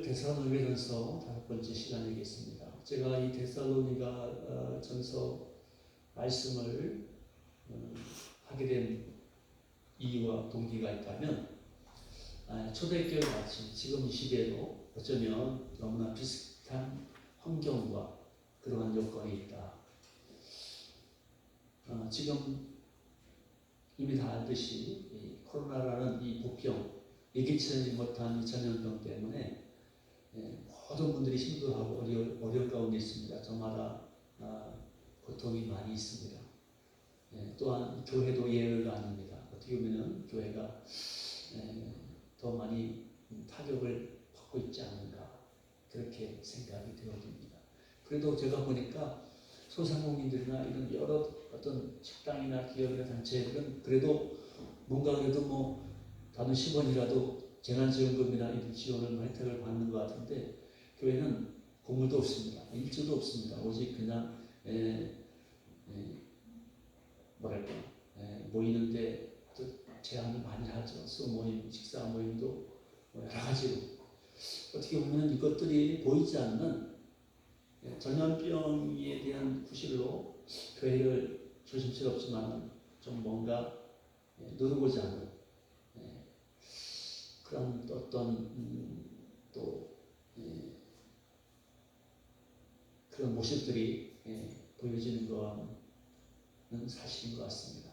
데살로니가전서 5번째 시간이겠습니다. 제가 이 데살로니가 전서 말씀을 하게 된 이유와 동기가 있다면, 초대교회 같이 지금 이 시대에도 어쩌면 너무나 비슷한 환경과 그러한 여건이 있다. 지금 이미 다 알듯이 이 코로나라는 이 복병, 예기치 못한 2000년병 때문에 모든 분들이 힘들어하고 어려운 가운데 있습니다. 저마다 고통이 많이 있습니다. 또한 교회도 예외가 아닙니다. 어떻게 보면 교회가 더 많이 타격을 받고 있지 않은가, 그렇게 생각이 되어집니다. 그래도 제가 보니까 소상공인들이나 이런 여러 어떤 식당이나 기업이나 단체들은 그래도 뭔가 그래도 다른 10원이라도 재난지원금이나 이런 지원을 혜택을 받는 것 같은데, 교회는 공물도 없습니다. 일주도 없습니다. 오직 그냥 모이는데 제한을 많이 하죠. 수모임, 식사 모임도 여러 가지로. 어떻게 보면 이것들이 보이지 않는 전염병에 대한 구실로 교회를 조심스럽지만 좀 뭔가 누르고자 하는 그런 어떤 그런 모습들이 보여지는 것은 사실인 것 같습니다.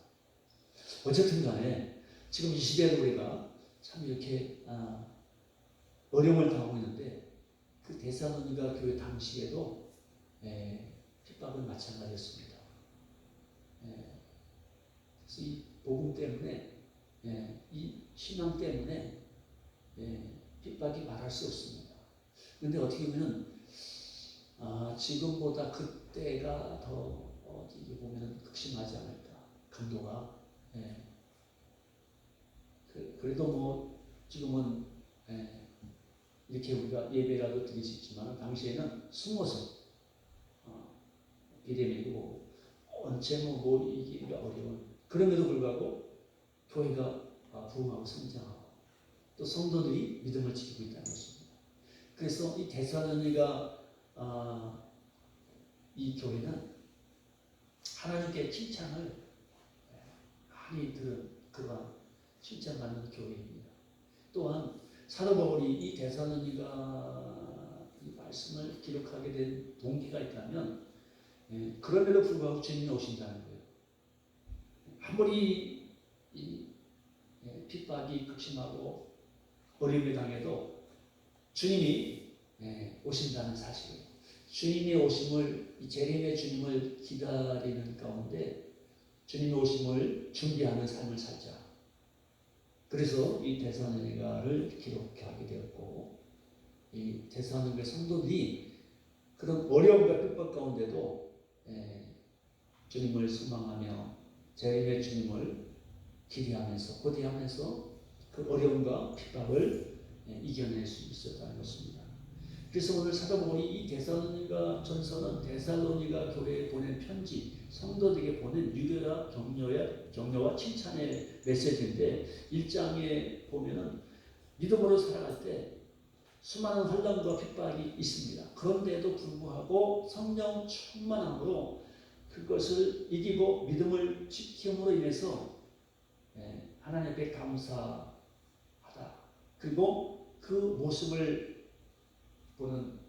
어쨌든 간에 지금 이 시대에 우리가 참 이렇게 어려움을 당하고 있는데, 그 데살로니가 교회 당시에도 핍박은 마찬가지였습니다. 그래서 이 복음 때문에, 이 신앙 때문에 핍박이 말할 수 없습니다. 그런데 어떻게 보면 지금보다 그때가 더 어떻게 보면 극심하지 않을까, 강도가. 그래도 지금은 이렇게 우리가 예배라도 드릴 수 있지만, 당시에는 숨어서 비대면이고 언제 모이기가 어려운, 그럼에도 불구하고 교회가 부흥하고 성장하고 또 성도들이 믿음을 지키고 있다는 것입니다. 그래서 이 데살로니가 이 교회는 하나님께 칭찬을 많이 들은 그런 칭찬받는 교회입니다. 또한 사도 바울이 이 데살로니가 이 말씀을 기록하게 된 동기가 있다면, 그럼에도 불구하고 주님이 오신다는 거예요. 아무리 이 핍박이 극심하고 어려움에 당해도 주님이 오신다는 사실이에요. 주님의 오심을, 이 재림의 주님을 기다리는 가운데 주님의 오심을 준비하는 삶을 살자. 그래서 이 데살로니가를 기록하게 되었고, 이 데살로니가 성도들이 그런 어려움과 핍박 가운데도 주님을 소망하며 재림의 주님을 기대하면서 고대하면서 그 어려움과 핍박을 이겨낼 수 있었다는 것입니다. 그래서 오늘 사도 바울이 이 데살로니가 전서는 데살로니가 교회에 보낸 편지, 성도들에게 보낸 유대와 격려와 칭찬의 메시지인데, 1장에 보면은 믿음으로 살아갈 때 수많은 환난과 핍박이 있습니다. 그런데도 불구하고 성령 충만함으로 그것을 이기고 믿음을 지킴으로 인해서 하나님 앞에 감사하다. 그리고 그 모습을 보는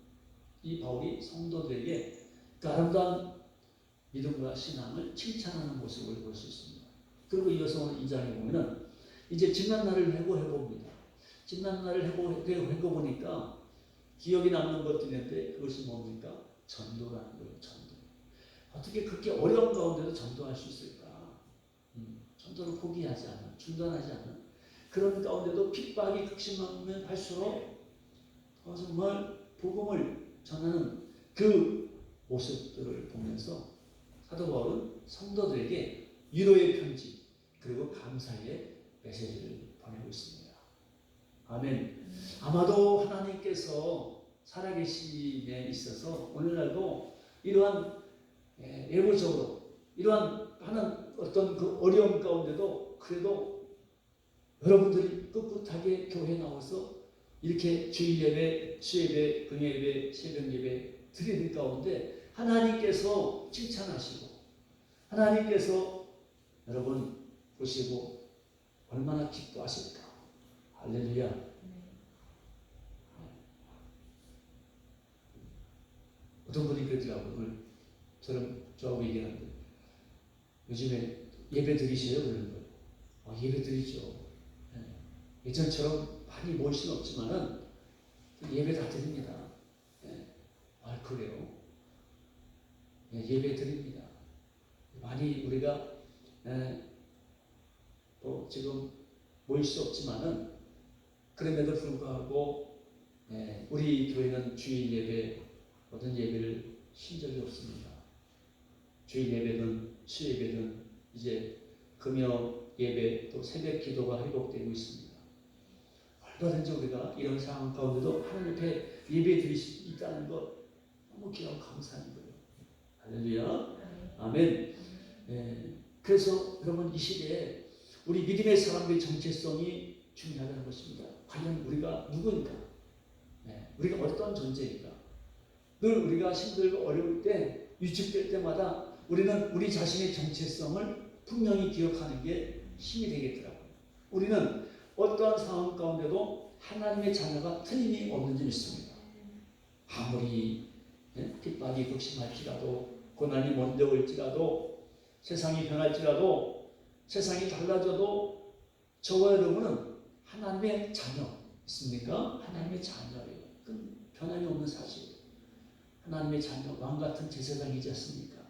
이 바울이 성도들에게 그 아름다운 믿음과 신앙을 칭찬하는 모습을 볼 수 있습니다. 그리고 이어서 오늘 2장에 보면은 이제 지난날을 회고해봅니다. 지난날을 회고보니까 기억이 남는 것들이 있는데, 그것이 뭡니까? 전도라는 거예요. 전도. 어떻게 그렇게 어려운 가운데도 전도할 수 있을까? 전도를 포기하지 않는, 중단하지 않는 그런 가운데도 핍박이 극심하면 할수록 정말 복음을 전하는 그 모습들을 보면서 사도 바울은 성도들에게 위로의 편지, 그리고 감사의 메시지를 보내고 있습니다. 아멘. 아마도 하나님께서 살아계심에 있어서 오늘날도 이러한 예물적으로 이러한 하는 어떤 그 어려움 가운데도 그래도 여러분들이 꿋꿋하게 교회에 나와서 이렇게 주일 예배, 수예배, 금요예배, 새벽 예배 드리는 가운데 하나님께서 칭찬하시고 하나님께서 여러분 보시고 얼마나 기뻐하실까. 할렐루야. 어떤 분이 그러더라고요. 오늘 저하고 얘기하는데 요즘에 예배 드리세요? 그러는 거예요. 예배 드리죠. 예전처럼 많이 모일 수는 없지만은 예배 다 드립니다. 그래요? 예배 드립니다. 많이 우리가 또 지금 모일 수 없지만은 그럼에도 불구하고 우리 교회는 주일 예배 모든 예배를 쉰 적이 없습니다. 주일 예배든 수예배든 이제 금요 예배 또 새벽 기도가 회복되고 있습니다. 얼마든지 우리가 이런 상황 가운데도 하나님 앞에 예배 드릴 수 있다는 것 너무 귀하고 감사한 거예요. 할렐루야. 아멘. 그래서 여러분 이 시대에 우리 믿음의 사람들의 정체성이 중요하다는 것입니다. 과연 우리가 누구인가? 우리가 어떤 존재인가? 늘 우리가 힘들고 어려울 때 위축될 때마다 우리는 우리 자신의 정체성을 분명히 기억하는 게 힘이 되겠더라고요. 우리는 어떠한 상황 가운데도 하나님의 자녀가 틀림이 없는지 믿습니다. 아무리 핍박이 극심할지라도 고난이 먼저 올지라도 세상이 변할지라도 세상이 달라져도 저와 여러분은 하나님의 자녀 있습니까? 하나님의 자녀예요. 그건 변함이 없는 사실이에요. 하나님의 자녀, 왕같은 제사장이지 않습니까?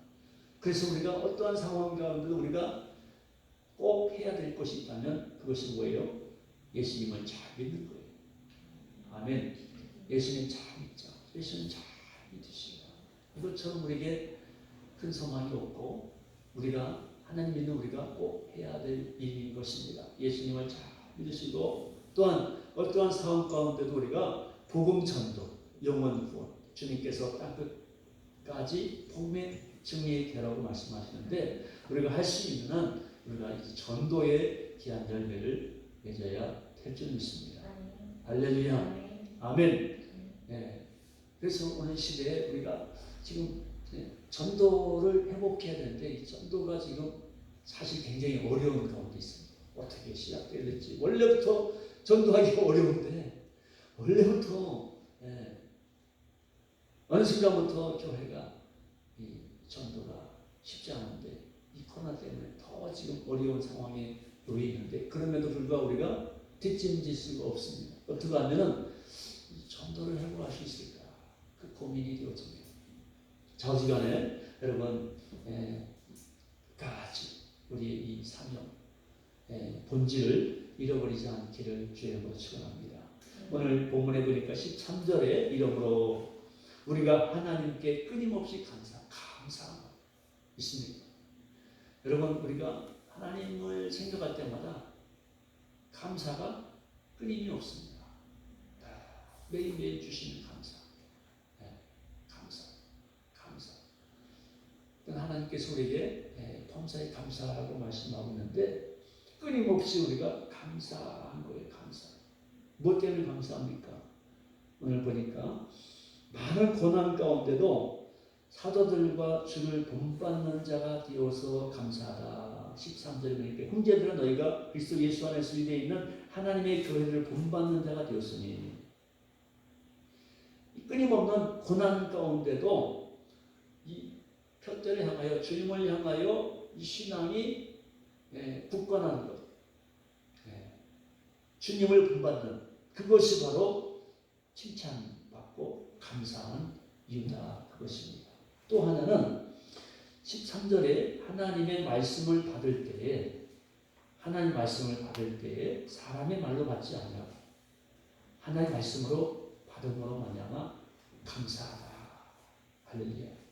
그래서 우리가 어떠한 상황 가운데도 우리가 꼭 해야 될 것이 있다면 그것이 뭐예요? 예수님을 잘 믿는 거예요. 아멘. 예수님 잘 믿자. 예수님 잘 믿으시라. 이것처럼 우리에게 큰 소망이 없고 우리가 하나님 믿는 우리가 꼭 해야 될 일인 것입니다. 예수님을 잘 믿으시고 또한 어떠한 상황 가운데도 우리가 복음 전도, 영원 구원 주님께서 땅끝까지 복음의 증인이 되라고 말씀하시는데 우리가 할 수 있는 한 우리가 이 전도의 귀한 열매를 맺어야 될 줄 믿습니다. 할렐루야. 아멘. 그래서 오늘 시대에 우리가 지금 전도를 회복해야 되는데 이 전도가 지금 사실 굉장히 어려운 가운데 있습니다. 어떻게 시작돼야 될지 원래부터 전도하기가 어려운데 원래부터 어느 순간부터 교회가 이 전도가 쉽지 않은데 이 코로나 때문에 더 지금 어려운 상황에 놓여 있는데 그럼에도 불구하고 우리가 뒷짐질 수가 없습니다. 어떻게 하면은 이 전도를 회복할 수 있을까? 그 고민이 되어집니다. 좌우지간에 여러분 같이 우리의 이 사명 본질을 잃어버리지 않기를 주의 이름으로 축원합니다. 오늘 본문에 보니까 13절에 이러므로 우리가 하나님께 끊임없이 감사함 있습니까? 여러분 우리가 하나님을 생각할 때마다 감사가 끊임이 없습니다. 매일매일 주시는 감사. 하나님께서 우리에게 범사에 감사하라고 말씀하고 있는데 끊임없이 우리가 감사한 거예요. 감사. 무엇 때문에 감사합니까? 오늘 보니까 많은 고난 가운데도 사도들과 주를 본받는 자가 되어서 감사하다. 13절에 보니까 형제들아 너희가 그리스도 예수 안에서 위대해 있는 하나님의 교회를 본받는 자가 되었으니 끊임없는 고난 가운데도 이 표대를 향하여 주님을 향하여 이 신앙이 굳건한 것, 주님을 본받는 그것이 바로 칭찬받고 감사한 이유다 그것입니다. 또 하나는 13절에 하나님의 말씀을 받을 때에 사람의 말로 받지 아니하고 하나님의 말씀으로 받음으로 말미암아 감사하다. 할렐루야.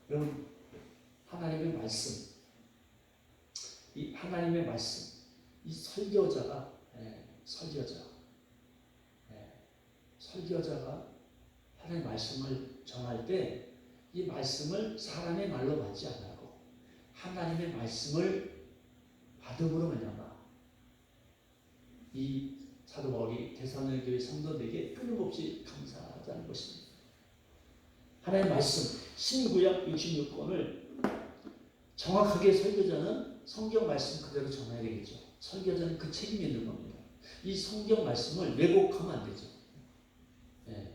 여러분 하나님의 말씀, 이 하나님의 말씀, 이 설교자가 하나님의 말씀을 전할 때 이 말씀을 사람의 말로 받지 않고 하나님의 말씀을 받음으로 말미암아 이 사도 바울이 데살로니가 교회 성도들에게 끊임없이 감사하다는 것입니다. 하나님의 말씀 신구약 66권을 정확하게 설교자는 성경 말씀 그대로 전해야 되겠죠. 설교자는 그 책임이 있는 겁니다. 이 성경 말씀을 왜곡하면 안 되죠. 예.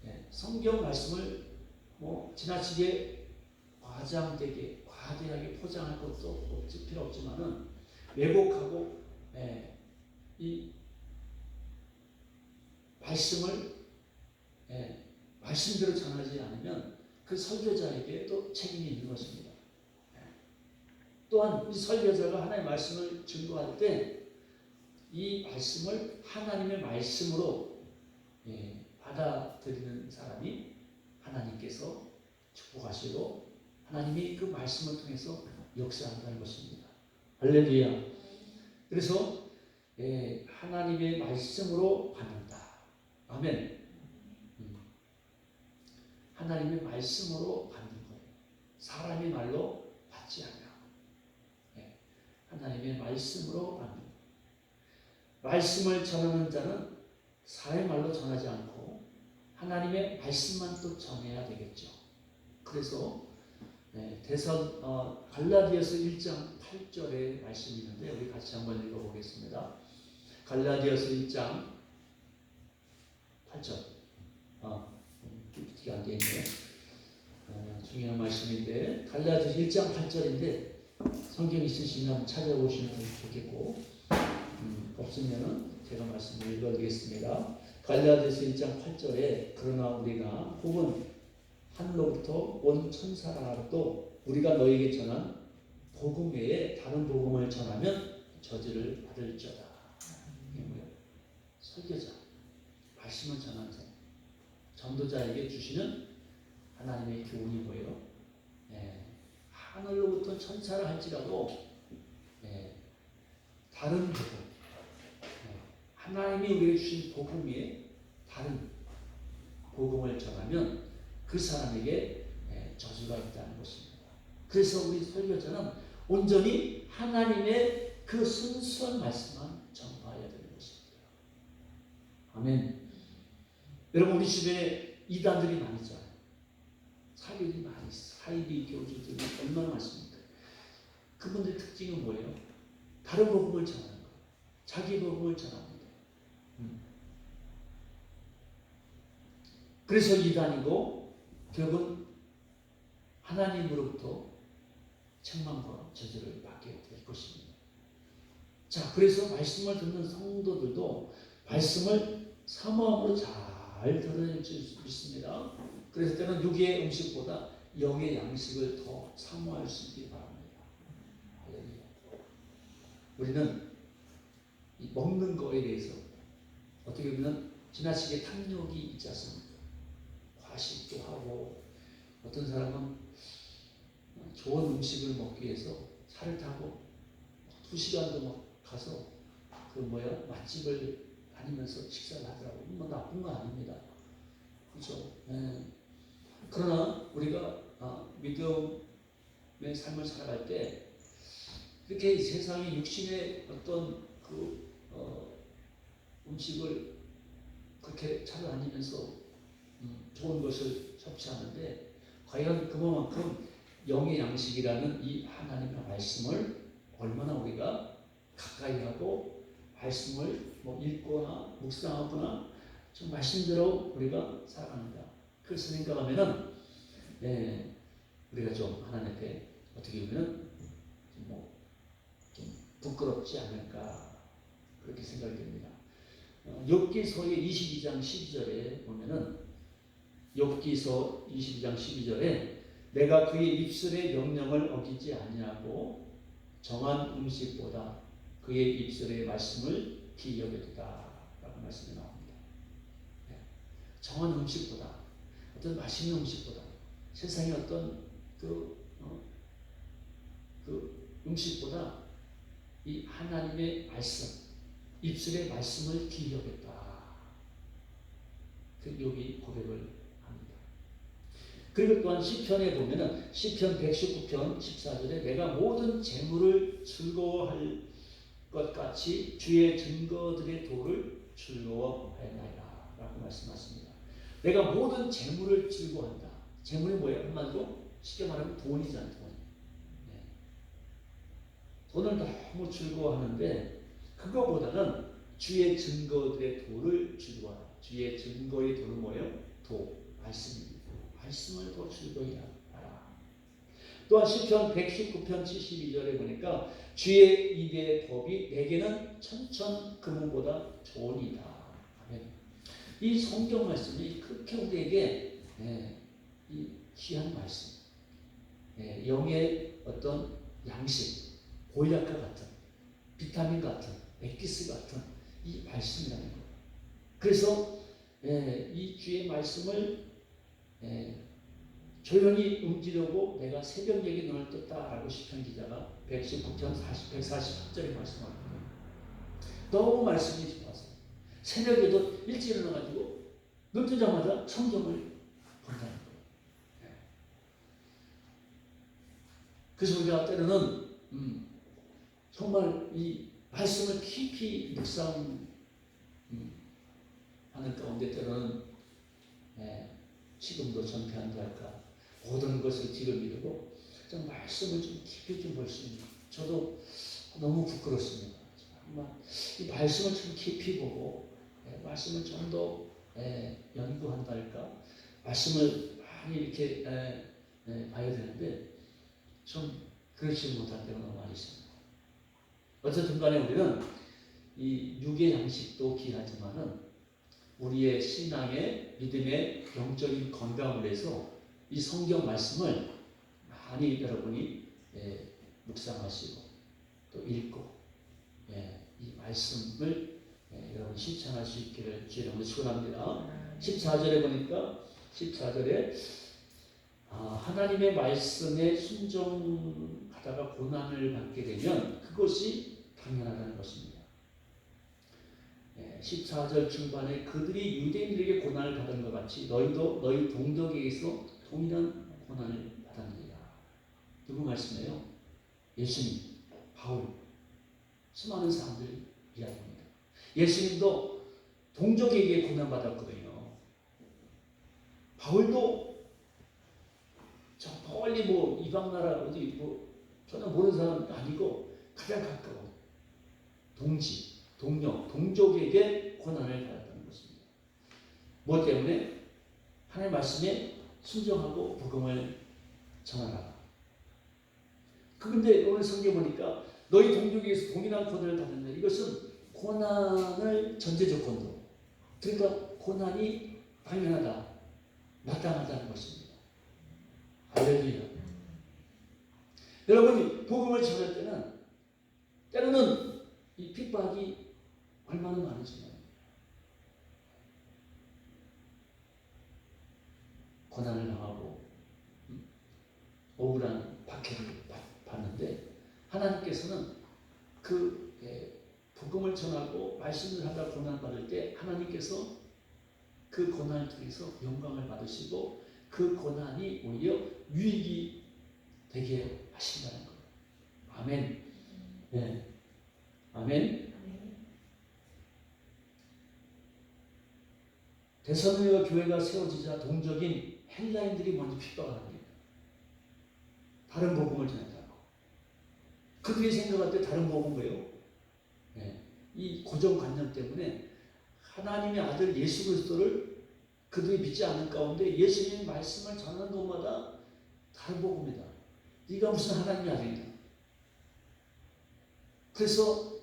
예. 성경 말씀을 뭐 지나치게 과장되게 과대하게 포장할 것도 필요 없지만은 왜곡하고 이 말씀을 말씀대로 전하지 않으면 그 설교자에게 또 책임이 있는 것입니다. 또한 이 설교자가 하나님의 말씀을 증거할 때 이 말씀을 하나님의 말씀으로 받아들이는 사람이 하나님께서 축복하시고 하나님이 그 말씀을 통해서 역사한다는 것입니다. 할렐루야. 그래서 하나님의 말씀으로 받는다. 아멘. 하나님의 말씀으로 받는 거예요. 사람의 말로 받지 않아요. 하나님의 말씀으로 받는 거예요. 말씀을 전하는 자는 사람의 말로 전하지 않고 하나님의 말씀만 또 전해야 되겠죠. 그래서 갈라디아서 1장 8절의 말씀이 있는데 우리 같이 한번 읽어보겠습니다. 갈라디아서 1장 8절. PPT가 안 되어 있네요. 중요한 말씀인데 갈라디아서 1장 8절인데 성경 있으시면 한번 찾아보시면 좋겠고 없으면 제가 말씀을 읽어드리겠습니다. 갈라디아서 1장 8절에 그러나 우리가 혹은 하늘로부터 온 천사라도 우리가 너에게 전한 복음 외에 다른 복음을 전하면 저주를 받을지어다. 이게 뭐예요? 설교자, 말씀을 전하는 사람, 전도자에게 주시는 하나님의 교훈이 뭐예요? 하늘로부터 천사를 할지라도 다른 복음, 하나님이 우리에게 주신 복음 위에 다른 복음을 전하면 그 사람에게 저주가 있다는 것입니다. 그래서 우리 설교자는 온전히 하나님의 그 순수한 말씀만 전파해야 되는 것입니다. 아멘. 여러분 우리 주변에 이단들이 많이 있잖아요. 사이비 많이 있어요. 사이비 교주들이 얼마나 많습니까? 그분들의 특징은 뭐예요? 다른 복음을 전하는 거예요. 자기 복음을 전합니다. 그래서 이단이고 결국은 하나님으로부터 책망과 저주를 받게 될 것입니다. 자, 그래서 말씀을 듣는 성도들도 말씀을 사모함으로 잘 들어야 줄 수 있습니다. 그래서 때는 육의 음식보다 영의 양식을 더 사모할 수 있기 바랍니다. 우리는 이 먹는 거에 대해서 어떻게 보면 지나치게 탐욕이 있지 않습니까? 과식도 하고 어떤 사람은 좋은 음식을 먹기 위해서 차를 타고 2시간도 막 가서 맛집을 다니면서 식사를 하더라고요. 뭐 나쁜 거 아닙니다. 그렇죠? 그러나 우리가 믿음의 삶을 살아갈 때 이렇게 세상의 육신의 어떤 음식을 그렇게 찾아다니면서 좋은 것을 섭취하는데 과연 그만큼 영의 양식이라는 이 하나님의 말씀을 얼마나 우리가 가까이 하고 말씀을 읽거나 묵상하거나 좀 말씀대로 우리가 살아가는가. 그래서 생각하면은 우리가 좀 하나님 앞에 어떻게 보면 좀 부끄럽지 않을까 그렇게 생각이 됩니다. 욥기서의 22장 12절에 보면은 욥기서 22장 12절에 내가 그의 입술의 명령을 어기지 아니하고 정한 음식보다 그의 입술의 말씀을 귀히 여겼다 라고 말씀이 나옵니다. 정한 음식보다 어떤 맛있는 음식보다 세상의 어떤 그 음식보다 이 하나님의 말씀 입술의 말씀을 귀히 여겼다. 그 욥이 고백을 합니다. 그리고 또한 시편에 보면은 시편 119편 14절에 내가 모든 재물을 즐거워할 것 같이 주의 증거들의 도를 즐거워하였나이다 라고 말씀하십니다. 내가 모든 재물을 즐거워한다. 재물이 뭐예요? 한마디로 쉽게 말하면 돈이잖아요. 돈. 네. 돈을 너무 즐거워하는데 그거보다는 주의 증거들의 도를 즐거워하라. 주의 증거의 도는 뭐예요? 도, 말씀입니다. 말씀을 더 즐거이 하라. 또한 시편 119편 72절에 보니까 주의 입의 법이 내게는 천천 금은보다 좋으니이다. 아멘. 이 성경 말씀이 그렇게 우리에게 이 귀한 말씀, 영의 어떤 양식, 보약과 같은, 비타민 같은, 엑기스 같은 이 말씀이라는 거예요. 그래서 이 주의 말씀을 조용히 움직이려고 내가 새벽 얘기 눈을 떴다라고 시편 기자가 119편 148절에 말씀합니다. 너무 말씀이 좋아서 새벽에도 일찍 일어나가지고 눈 뜨자마자 성경을 본다는 거예요. 그래서 우리가 때로는 정말 이 말씀을 깊이 묵상하는 가운데 때로는 지금도 전폐한다 할까 모든 것을 뒤로 미루고 좀 말씀을 좀 깊이 좀 볼 수 있는 저도 너무 부끄럽습니다. 정말 이 말씀을 좀 깊이 보고 말씀을 좀 더 연구한다 할까 말씀을 많이 이렇게 봐야 되는데 좀 그렇지 못할 때가 너무 많이 있습니다. 어쨌든 간에 우리는 이 육의 양식도 귀하지만은 우리의 신앙의 믿음의 영적인 건강을 위해서 이 성경 말씀을 많이 여러분이 묵상하시고 또 읽고 이 말씀을 여러분 실천할 수 있기를 주의 이름으로 축원합니다. 14절에 보니까 14절에 하나님의 말씀에 순종하다가 고난을 받게 되면 그것이 당연하다는 것입니다. 14절 중반에 그들이 유대인들에게 고난을 받은 것 같이 너희도 너희 동족에게서 동일한 고난을 받았느니라. 누구 말씀이에요? 예수님, 바울, 수많은 사람들이 이야기합니다. 예수님도 동족에게 고난받았거든요. 바울도 저 멀리 이방 나라 어디 전혀 모르는 사람 아니고 가장 가까운 동지, 동료, 동족에게 고난을 받았다는 것입니다. 뭐 때문에? 하나님의 말씀에 순종하고 복음을 전하라. 그런데 오늘 성경 보니까 너희 동족에게서 동일한 고난을 받는다. 이것은 고난을 전제 조건으로 그러니까 고난이 당연하다, 마땅하다는 것입니다. 할렐루야. 여러분이 복음을 전할 때는 이 핍박이 얼마나 많으시나요? 고난을 당하고 억울한 박해를 받는데 하나님께서는 그 복음을 전하고 말씀을 하다 고난받을 때 하나님께서 그 고난을 통해서 영광을 받으시고 그 고난이 오히려 유익이 되게 하신다는 거예요. 아멘. 네. 아멘. 데살로니가 교회가 세워지자 동적인 헬라인들이 먼저 핍박을 합니다. 다른 복음을 전한다고. 그들이 생각할 때 다른 복음은 뭐예요? 이 고정관념 때문에 하나님의 아들 예수 그리스도를 그들이 믿지 않는 가운데 예수님의 말씀을 전하는 것마다 다른 복음이다. 네가 무슨 하나님의 아들이다. 그래서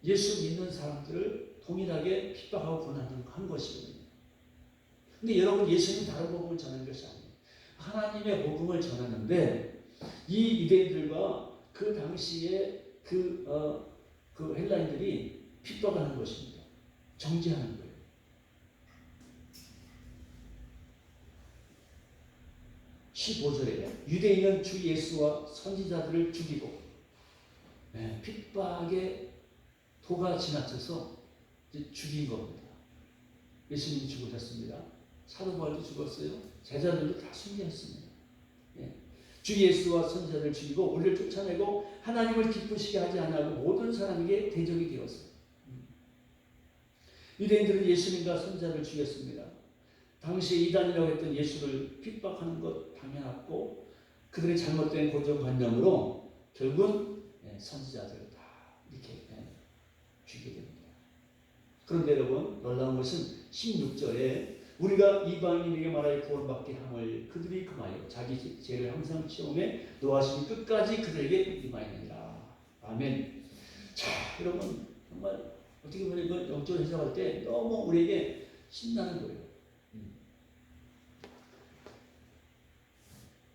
예수 믿는 사람들을 동일하게 핍박하고 고난한 것이거든요. 근데 여러분 예수님 다른 복음을 전하는 것이 아니에요. 하나님의 복음을 전하는데 이 유대인들과 그 당시에 그 헬라인들이 핍박을 하는 것입니다. 정죄하는 거예요. (15절에) 유대인은 주 예수와 선지자들을 죽이고 핍박의 도가 지나쳐서 죽인 겁니다. 예수님이 죽으셨습니다. 사도 바울도 죽었어요. 제자들도 다 순교했습니다. 주 예수와 선자를 죽이고 우리를 쫓아내고 하나님을 기쁘시게 하지 않고 모든 사람에게 대적이 되었어요. 유대인들은 예수님과 선자를 죽였습니다. 당시에 이단이라고 했던 예수를 핍박하는 것 당연했고 그들의 잘못된 고정관념으로 결국은 선지자들을 다 이렇게 죽이게 됩니다. 그런데 여러분 놀라운 것은 16절에 우리가 이방인에게 말하여 구원받게 함을 그들이 금하여 자기 죄를 항상 체험해 노하심이 끝까지 그들에게 임하였느니라. 아멘. 자 여러분 정말 어떻게 보면 이걸 영적으로 해석할 때 너무 우리에게 신나는 거예요.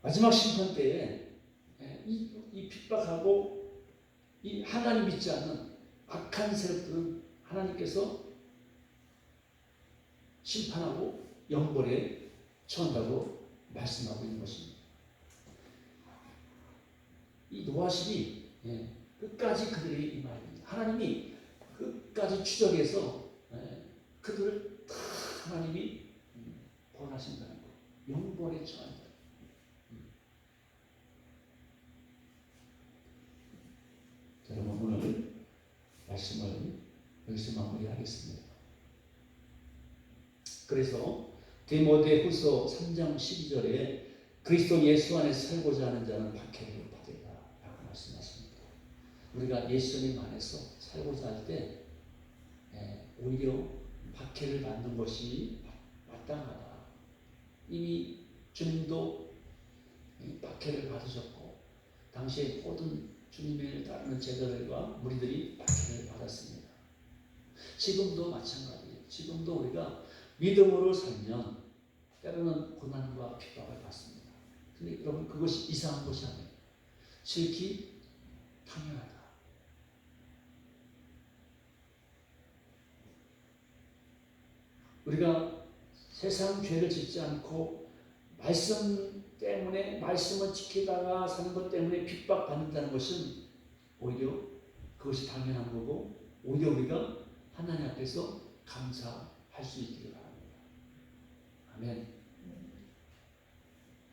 마지막 심판 때에 이 핍박하고 이 하나님 믿지 않는 악한 세력들은 하나님께서 심판하고 영벌에 처한다고 말씀하고 있는 것입니다. 이 노하심이 끝까지 그들이 임하여 됩니다. 하나님이 끝까지 추적해서 그들을 다 하나님이 벌하신다는 거, 영벌에 처한다. 여러분 오늘 말씀을 여기서 마무리하겠습니다. 그래서 디모데후서 3장 12절에 그리스도 예수 안에 살고자 하는 자는 박해를 받으리라 라고 말씀하십니다. 우리가 예수님 안에서 살고자 할 때 오히려 박해를 받는 것이 마땅하다. 이미 주님도 박해를 받으셨고 당시에 모든 주님을 따르는 제자들과 무리들이 박해를 받았습니다. 지금도 마찬가지예요. 지금도 우리가 믿음으로 살면 때로는 고난과 핍박을 받습니다. 근데 여러분 그것이 이상한 것이 아니에요. 지극히 당연하다. 우리가 세상 죄를 짓지 않고 말씀 때문에 말씀을 지키다가 사는 것 때문에 핍박받는다는 것은 오히려 그것이 당연한 거고 오히려 우리가 하나님 앞에서 감사할 수 있기를 바랍니다. 아멘.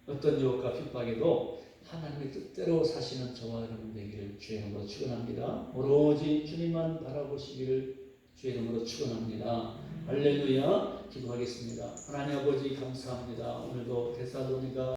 어떤 유혹과 핍박에도 하나님의 뜻대로 사시는 저와 여러분 되기를 주의 이름으로 축원합니다. 오로지 주님만 바라보시기를 주의 이름으로 축원합니다. 할렐루야. 기도하겠습니다. 하나님 아버지 감사합니다. 오늘도 데살로니가